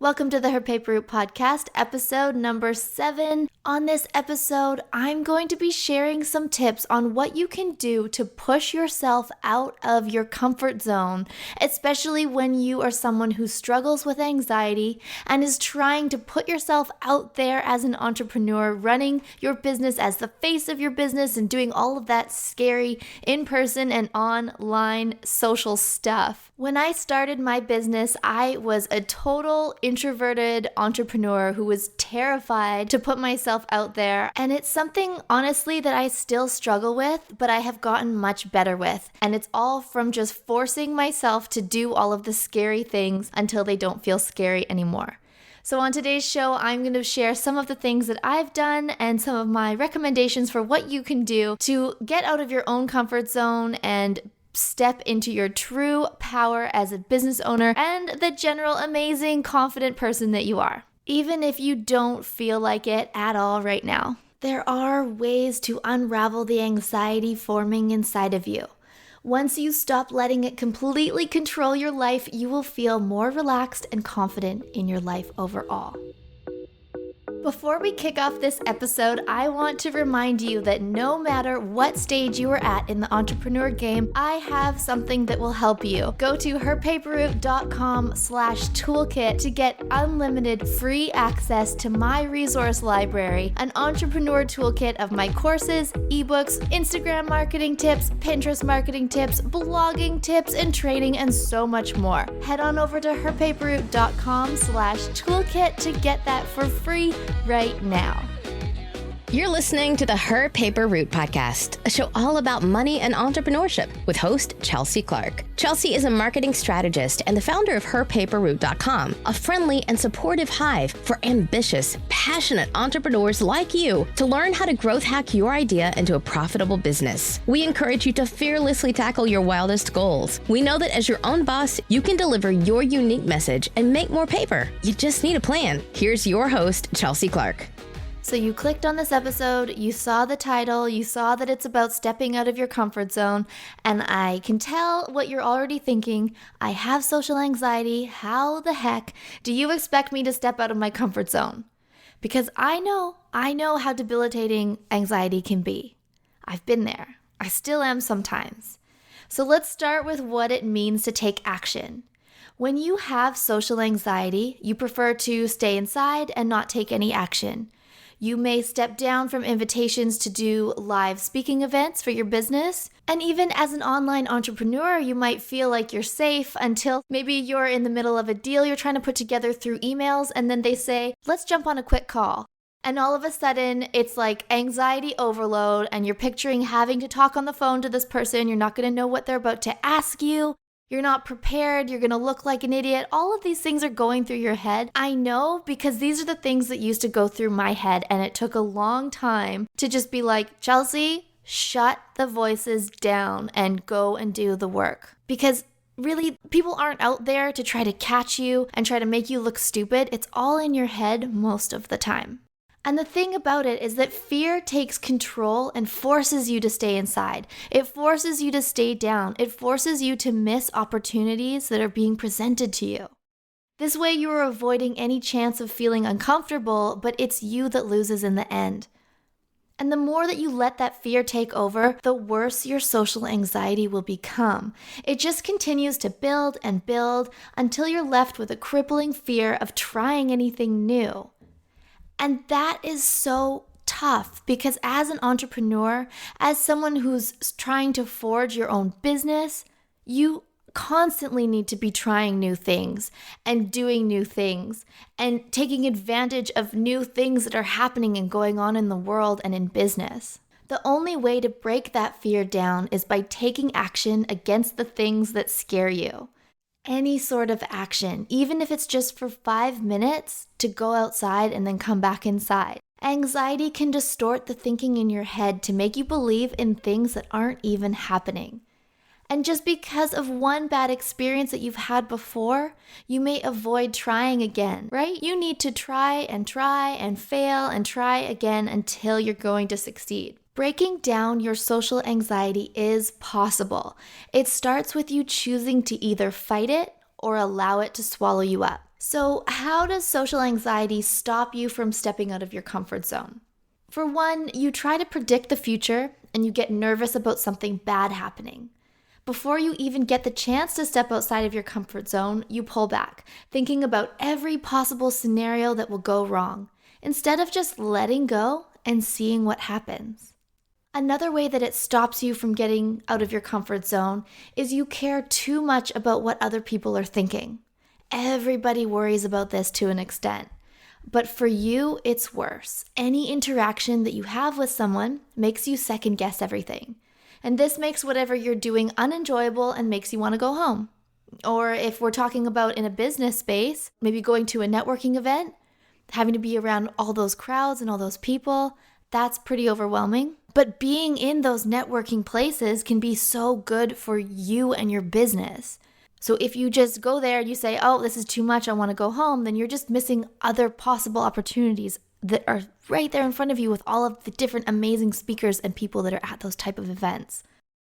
Welcome to the HerPaperRoute podcast, episode number 7. On this episode, I'm going to be sharing some tips on what you can do to push yourself out of your comfort zone, especially when you are someone who struggles with anxiety and is trying to put yourself out there as an entrepreneur, running your business as the face of your business and doing all of that scary in-person and online social stuff. When I started my business, I was a total introverted entrepreneur who was terrified to put myself out there. And it's something, honestly, that I still struggle with, but I have gotten much better with. And it's all from just forcing myself to do all of the scary things until they don't feel scary anymore. So on today's show, I'm going to share some of the things that I've done and some of my recommendations for what you can do to get out of your own comfort zone and step into your true power as a business owner and the general amazing, confident person that you are, even if you don't feel like it at all right now. There are ways to unravel the anxiety forming inside of you. Once you stop letting it completely control your life, you will feel more relaxed and confident in your life overall. Before we kick off this episode, I want to remind you that no matter what stage you are at in the entrepreneur game, I have something that will help you. Go to HerPaperRoute.com/toolkit to get unlimited free access to my resource library, an entrepreneur toolkit of my courses, ebooks, Instagram marketing tips, Pinterest marketing tips, blogging tips, and training, and so much more. Head on over to HerPaperRoute.com/toolkit to get that for free right now. You're listening to the HerPaperRoute podcast, a show all about money and entrepreneurship with host Chelsea Clark. Chelsea is a marketing strategist and the founder of HerPaperRoute.com, a friendly and supportive hive for ambitious, passionate entrepreneurs like you to learn how to growth hack your idea into a profitable business. We encourage you to fearlessly tackle your wildest goals. We know that as your own boss, you can deliver your unique message and make more paper. You just need a plan. Here's your host, Chelsea Clark. So you clicked on this episode, you saw the title, you saw that it's about stepping out of your comfort zone, and I can tell what you're already thinking. I have social anxiety. How the heck do you expect me to step out of my comfort zone? Because I know how debilitating anxiety can be. I've been there. I still am sometimes. So let's start with what it means to take action. When you have social anxiety, you prefer to stay inside and not take any action. You may step down from invitations to do live speaking events for your business. And even as an online entrepreneur, you might feel like you're safe until maybe you're in the middle of a deal you're trying to put together through emails, and then they say, let's jump on a quick call. And all of a sudden, it's like anxiety overload, and you're picturing having to talk on the phone to this person. You're not going to know what they're about to ask you. You're not prepared, you're gonna look like an idiot. All of these things are going through your head. I know, because these are the things that used to go through my head, and it took a long time to just be like, Chelsea, shut the voices down and go and do the work. Because really, people aren't out there to try to catch you and try to make you look stupid. It's all in your head most of the time. And the thing about it is that fear takes control and forces you to stay inside. It forces you to stay down. It forces you to miss opportunities that are being presented to you. This way you are avoiding any chance of feeling uncomfortable, but it's you that loses in the end. And the more that you let that fear take over, the worse your social anxiety will become. It just continues to build and build until you're left with a crippling fear of trying anything new. And that is so tough because as an entrepreneur, as someone who's trying to forge your own business, you constantly need to be trying new things and doing new things and taking advantage of new things that are happening and going on in the world and in business. The only way to break that fear down is by taking action against the things that scare you. Any sort of action, even if it's just for 5 minutes to go outside and then come back inside. Anxiety can distort the thinking in your head to make you believe in things that aren't even happening. And just because of one bad experience that you've had before, you may avoid trying again, right? You need to try and fail and try again until you're going to succeed. Breaking down your social anxiety is possible. It starts with you choosing to either fight it or allow it to swallow you up. So, how does social anxiety stop you from stepping out of your comfort zone? For one, you try to predict the future and you get nervous about something bad happening. Before you even get the chance to step outside of your comfort zone, you pull back, thinking about every possible scenario that will go wrong, instead of just letting go and seeing what happens. Another way that it stops you from getting out of your comfort zone is you care too much about what other people are thinking. Everybody worries about this to an extent. But for you, it's worse. Any interaction that you have with someone makes you second guess everything. And this makes whatever you're doing unenjoyable and makes you want to go home. Or if we're talking about in a business space, maybe going to a networking event, having to be around all those crowds and all those people, that's pretty overwhelming. But being in those networking places can be so good for you and your business. So if you just go there and you say, oh, this is too much, I want to go home, then you're just missing other possible opportunities that are right there in front of you with all of the different amazing speakers and people that are at those type of events.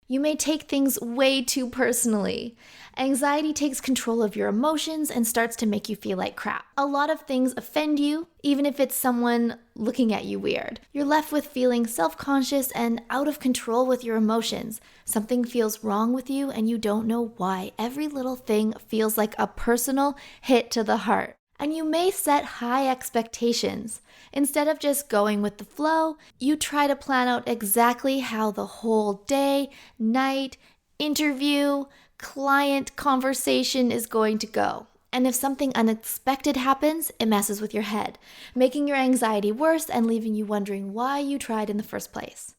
You may take things way too personally. Anxiety takes control of your emotions and starts to make you feel like crap. A lot of things offend you, even if it's someone looking at you weird. You're left with feeling self-conscious and out of control with your emotions. Something feels wrong with you and you don't know why. Every little thing feels like a personal hit to the heart. And you may set high expectations. Instead of just going with the flow, you try to plan out exactly how the whole day, night, interview, client conversation is going to go. And if something unexpected happens, it messes with your head, making your anxiety worse and leaving you wondering why you tried in the first place.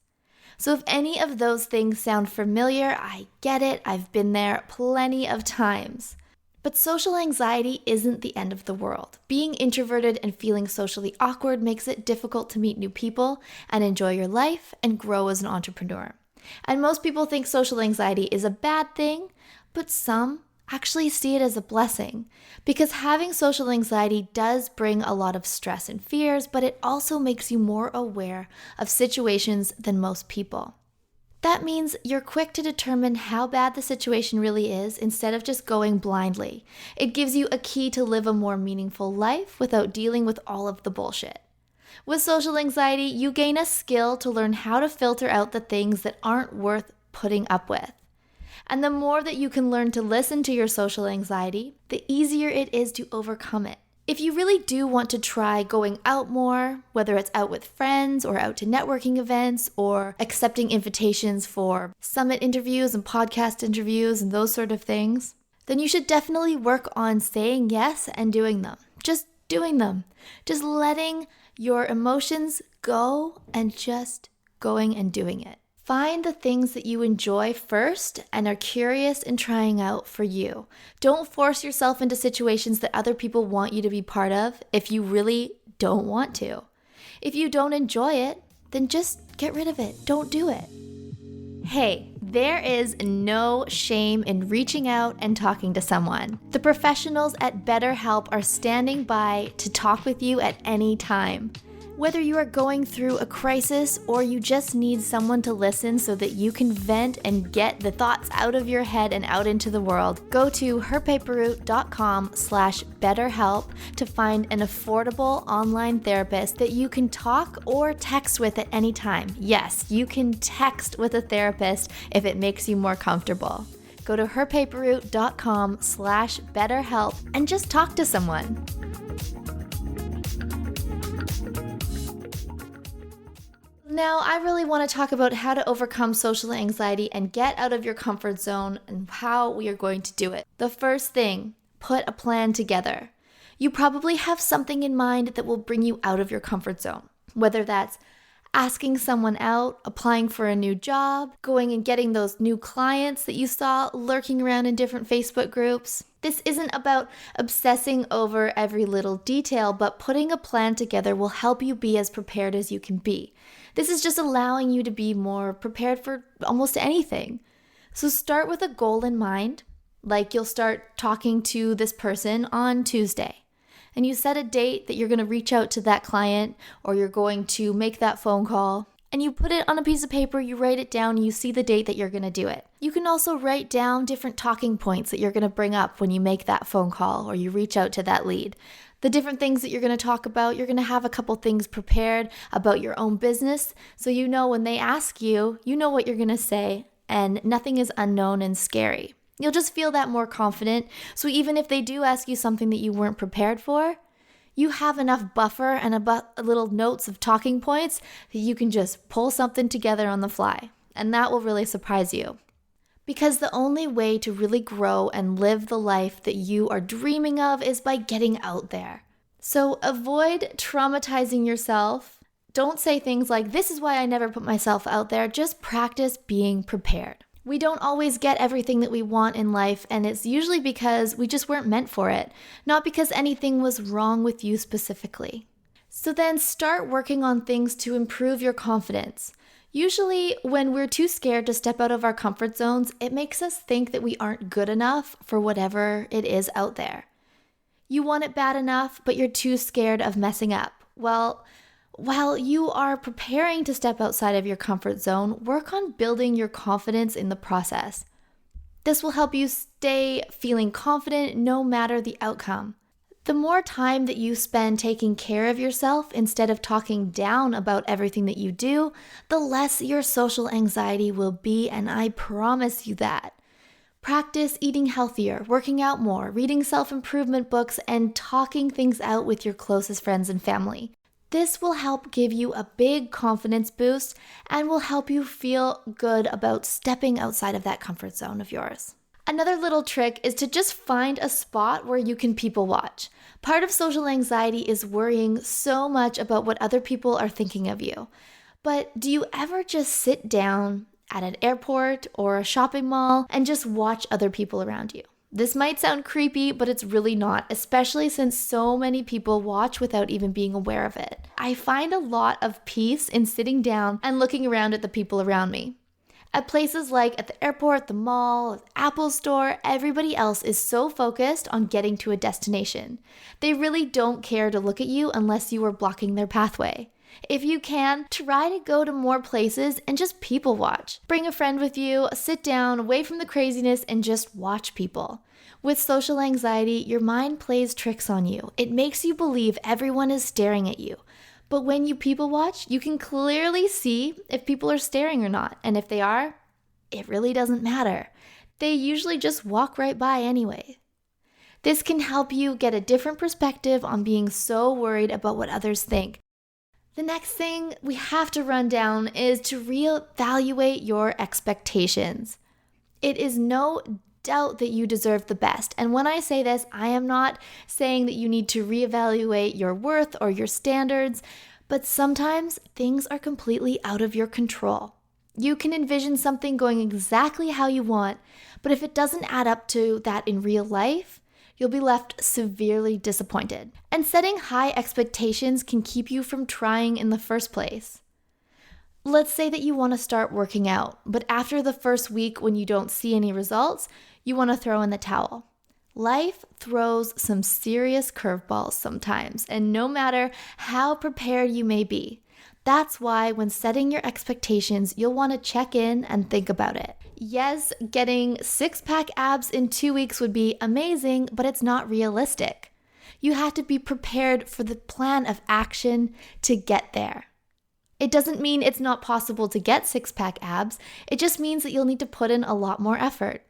So if any of those things sound familiar, I get it. I've been there plenty of times. But social anxiety isn't the end of the world. Being introverted and feeling socially awkward makes it difficult to meet new people and enjoy your life and grow as an entrepreneur. And most people think social anxiety is a bad thing, but some actually see it as a blessing because having social anxiety does bring a lot of stress and fears, but it also makes you more aware of situations than most people. That means you're quick to determine how bad the situation really is instead of just going blindly. It gives you a key to live a more meaningful life without dealing with all of the bullshit. With social anxiety, you gain a skill to learn how to filter out the things that aren't worth putting up with. And the more that you can learn to listen to your social anxiety, the easier it is to overcome it. If you really do want to try going out more, whether it's out with friends or out to networking events or accepting invitations for summit interviews and podcast interviews and those sort of things, then you should definitely work on saying yes and doing them. Just doing them. Just letting your emotions go and just going and doing it. Find the things that you enjoy first and are curious in trying out for you. Don't force yourself into situations that other people want you to be part of if you really don't want to. If you don't enjoy it, then just get rid of it. Don't do it. Hey, there is no shame in reaching out and talking to someone. The professionals at BetterHelp are standing by to talk with you at any time. Whether you are going through a crisis or you just need someone to listen so that you can vent and get the thoughts out of your head and out into the world, go to HerPaperRoute.com/BetterHelp to find an affordable online therapist that you can talk or text with at any time. Yes, you can text with a therapist if it makes you more comfortable. Go to HerPaperRoute.com/BetterHelp and just talk to someone. Now, I really want to talk about how to overcome social anxiety and get out of your comfort zone and how we are going to do it. The first thing, put a plan together. You probably have something in mind that will bring you out of your comfort zone, whether that's asking someone out, applying for a new job, going and getting those new clients that you saw lurking around in different Facebook groups. This isn't about obsessing over every little detail, but putting a plan together will help you be as prepared as you can be. This is just allowing you to be more prepared for almost anything. So start with a goal in mind, like you'll start talking to this person on Tuesday. And you set a date that you're going to reach out to that client or you're going to make that phone call. And you put it on a piece of paper, you write it down, you see the date that you're going to do it. You can also write down different talking points that you're going to bring up when you make that phone call or you reach out to that lead. The different things that you're going to talk about, you're going to have a couple things prepared about your own business, so you know when they ask you, you know what you're going to say, and nothing is unknown and scary. You'll just feel that more confident, so even if they do ask you something that you weren't prepared for, you have enough buffer and a little notes of talking points that you can just pull something together on the fly, and that will really surprise you. Because the only way to really grow and live the life that you are dreaming of is by getting out there. So avoid traumatizing yourself. Don't say things like, "This is why I never put myself out there." Just practice being prepared. We don't always get everything that we want in life, and it's usually because we just weren't meant for it, not because anything was wrong with you specifically. So then start working on things to improve your confidence. Usually, when we're too scared to step out of our comfort zones, it makes us think that we aren't good enough for whatever it is out there. You want it bad enough, but you're too scared of messing up. Well, while you are preparing to step outside of your comfort zone, work on building your confidence in the process. This will help you stay feeling confident no matter the outcome. The more time that you spend taking care of yourself instead of talking down about everything that you do, the less your social anxiety will be, and I promise you that. Practice eating healthier, working out more, reading self-improvement books, and talking things out with your closest friends and family. This will help give you a big confidence boost and will help you feel good about stepping outside of that comfort zone of yours. Another little trick is to just find a spot where you can people watch. Part of social anxiety is worrying so much about what other people are thinking of you. But do you ever just sit down at an airport or a shopping mall and just watch other people around you? This might sound creepy, but it's really not, especially since so many people watch without even being aware of it. I find a lot of peace in sitting down and looking around at the people around me. At places like at the airport, the mall, the Apple store, everybody else is so focused on getting to a destination. They really don't care to look at you unless you are blocking their pathway. If you can, try to go to more places and just people watch. Bring a friend with you, sit down, away from the craziness, and just watch people. With social anxiety, your mind plays tricks on you. It makes you believe everyone is staring at you. But when you people watch, you can clearly see if people are staring or not. And if they are, it really doesn't matter. They usually just walk right by anyway. This can help you get a different perspective on being so worried about what others think. The next thing we have to run down is to reevaluate your expectations. It is no doubt that you deserve the best. And when I say this, I am not saying that you need to reevaluate your worth or your standards, but sometimes things are completely out of your control. You can envision something going exactly how you want, but if it doesn't add up to that in real life, you'll be left severely disappointed. And setting high expectations can keep you from trying in the first place. Let's say that you want to start working out, but after the first week when you don't see any results, you want to throw in the towel. Life throws some serious curveballs sometimes, and no matter how prepared you may be, that's why when setting your expectations, you'll want to check in and think about it. Yes, getting six-pack abs in 2 weeks would be amazing, but it's not realistic. You have to be prepared for the plan of action to get there. It doesn't mean it's not possible to get six-pack abs, it just means that you'll need to put in a lot more effort.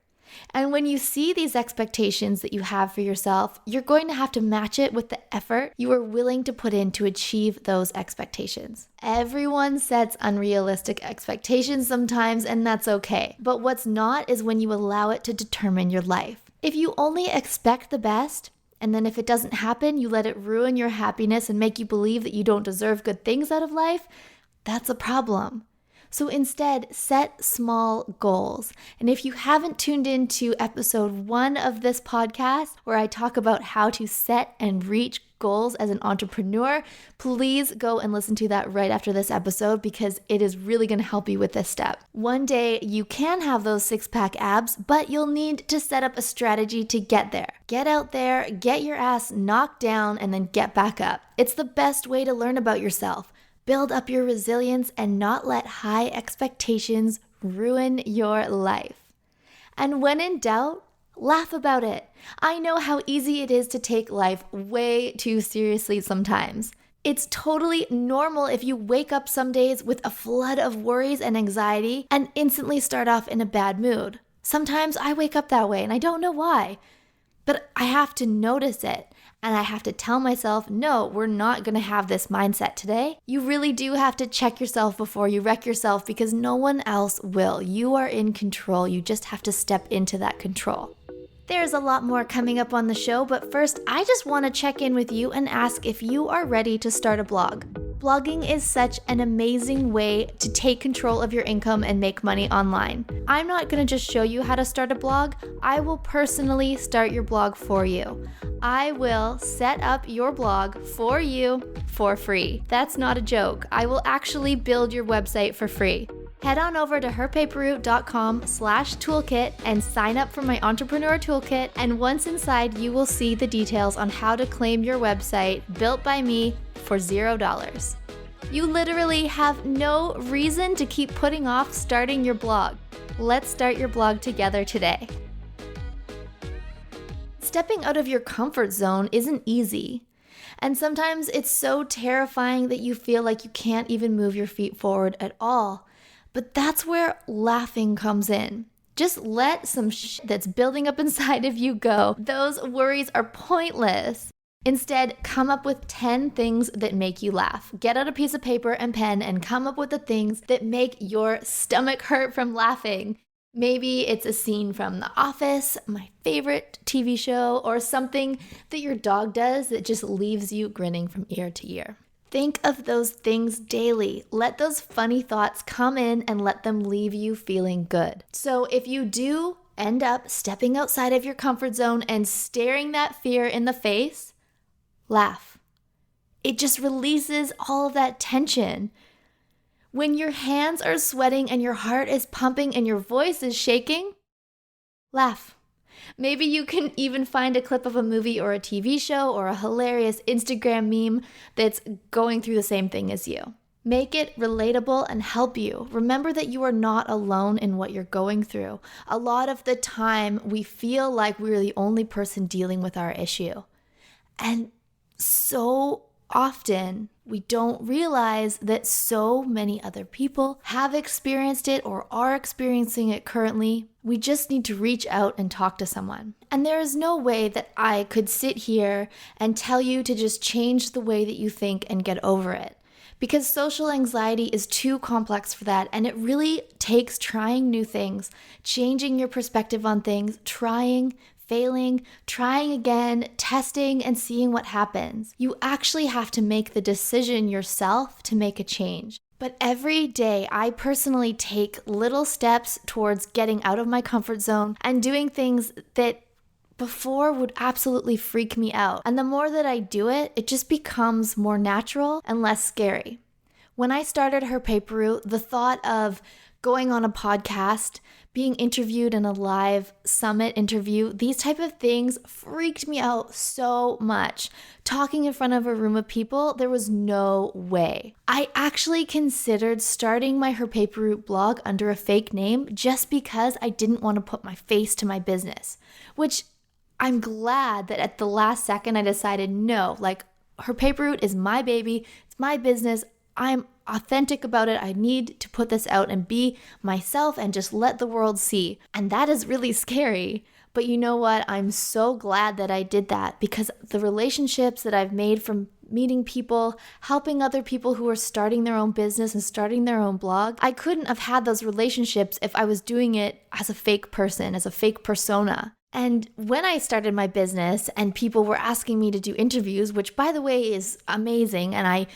And when you see these expectations that you have for yourself, you're going to have to match it with the effort you are willing to put in to achieve those expectations. Everyone sets unrealistic expectations sometimes, and that's okay. But what's not is when you allow it to determine your life. If you only expect the best, and then if it doesn't happen, you let it ruin your happiness and make you believe that you don't deserve good things out of life, that's a problem. So instead, set small goals. And if you haven't tuned into episode 1 of this podcast, where I talk about how to set and reach goals as an entrepreneur, please go and listen to that right after this episode because it is really going to help you with this step. One day you can have those six-pack abs, but you'll need to set up a strategy to get there. Get out there, get your ass knocked down, and then get back up. It's the best way to learn about yourself. build up your resilience, and not let high expectations ruin your life. And when in doubt, laugh about it. I know how easy it is to take life way too seriously sometimes. It's totally normal if you wake up some days with a flood of worries and anxiety and instantly start off in a bad mood. Sometimes I wake up that way and I don't know why, but I have to notice it and I have to tell myself, no, we're not going to have this mindset today. You really do have to check yourself before you wreck yourself because no one else will. You are in control. You just have to step into that control. There's a lot more coming up on the show, but first, I just want to check in with you and ask if you are ready to start a blog. Blogging is such an amazing way to take control of your income and make money online. I'm not going to just show you how to start a blog. I will personally start your blog for you. I will set up your blog for you for free. That's not a joke. I will actually build your website for free. Head on over to HerPaperRoute.com/toolkit and sign up for my Entrepreneur Toolkit. And once inside, you will see the details on how to claim your website built by me for $0. You literally have no reason to keep putting off starting your blog. Let's start your blog together today. Stepping out of your comfort zone isn't easy. And sometimes it's so terrifying that you feel like you can't even move your feet forward at all. But that's where laughing comes in. Just let some that's building up inside of you go. Those worries are pointless. Instead, come up with 10 things that make you laugh. Get out a piece of paper and pen and come up with the things that make your stomach hurt from laughing. Maybe it's a scene from The Office, my favorite TV show, or something that your dog does that just leaves you grinning from ear to ear. Think of those things daily. Let those funny thoughts come in and let them leave you feeling good. So if you do end up stepping outside of your comfort zone and staring that fear in the face, laugh. It just releases all of that tension. When your hands are sweating and your heart is pumping and your voice is shaking, laugh. Maybe you can even find a clip of a movie or a TV show or a hilarious Instagram meme that's going through the same thing as you. Make it relatable and help you. Remember that you are not alone in what you're going through. A lot of the time, we feel like we're the only person dealing with our issue. And so often, we don't realize that so many other people have experienced it or are experiencing it currently. We just need to reach out and talk to someone. And there is no way that I could sit here and tell you to just change the way that you think and get over it. Because social anxiety is too complex for that, and it really takes trying new things, changing your perspective on things, trying, failing, trying again, testing, and seeing what happens. You actually have to make the decision yourself to make a change. But every day, I personally take little steps towards getting out of my comfort zone and doing things that before would absolutely freak me out. And the more that I do it, it just becomes more natural and less scary. When I started HerPaperRoute, the thought of going on a podcast, being interviewed in a live summit interview, these type of things freaked me out so much. Talking in front of a room of people, there was no way. I actually considered starting my HerPaperRoute blog under a fake name just because I didn't want to put my face to my business, which I'm glad that at the last second I decided no, like HerPaperRoute is my baby, it's my business. I'm authentic about it. I need to put this out and be myself and just let the world see. And that is really scary. But you know what? I'm so glad that I did that because the relationships that I've made from meeting people, helping other people who are starting their own business and starting their own blog, I couldn't have had those relationships if I was doing it as a fake person, as a fake persona. And when I started my business and people were asking me to do interviews, which by the way is amazing, and I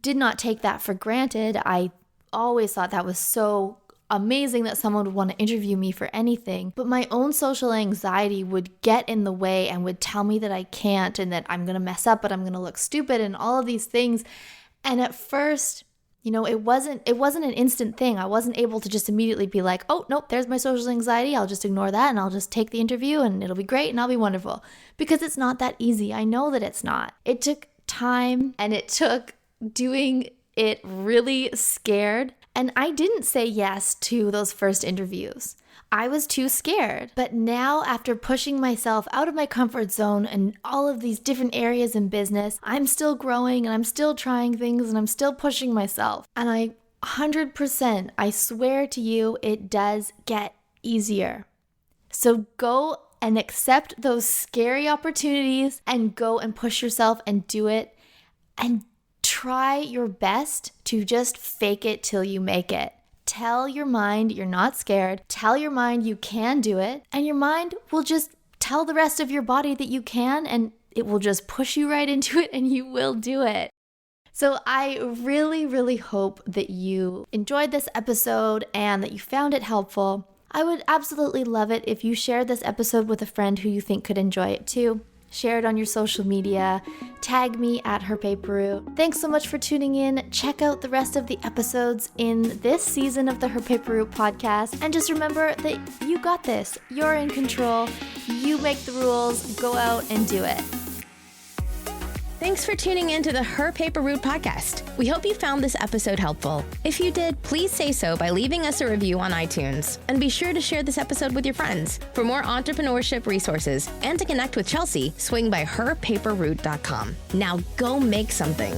did not take that for granted. I always thought that was so amazing that someone would want to interview me for anything. But my own social anxiety would get in the way and would tell me that I can't and that I'm going to mess up, but I'm going to look stupid and all of these things. And at first, you know, it wasn't an instant thing. I wasn't able to just immediately be like, oh, nope, there's my social anxiety. I'll just ignore that and I'll just take the interview and it'll be great and I'll be wonderful. Because it's not that easy. I know that it's not. It took time and it took doing it really scared. And I didn't say yes to those first interviews. I was too scared. But now, after pushing myself out of my comfort zone and all of these different areas in business, I'm still growing and I'm still trying things and I'm still pushing myself. And 100%, I swear to you, it does get easier. So go and accept those scary opportunities and go and push yourself and do it. And try your best to just fake it till you make it. Tell your mind you're not scared. Tell your mind you can do it. And your mind will just tell the rest of your body that you can, and it will just push you right into it and you will do it. So I really, really hope that you enjoyed this episode and that you found it helpful. I would absolutely love it if you shared this episode with a friend who you think could enjoy it too. Share it on your social media. Tag me at HerPaperRoute. Thanks so much for tuning in. Check out the rest of the episodes in this season of the HerPaperRoute podcast. And just remember that you got this. You're in control. You make the rules. Go out and do it. Thanks for tuning in to the HerPaperRoute podcast. We hope you found this episode helpful. If you did, please say so by leaving us a review on iTunes. And be sure to share this episode with your friends. For more entrepreneurship resources and to connect with Chelsea, swing by HerPaperRoute.com. Now go make something.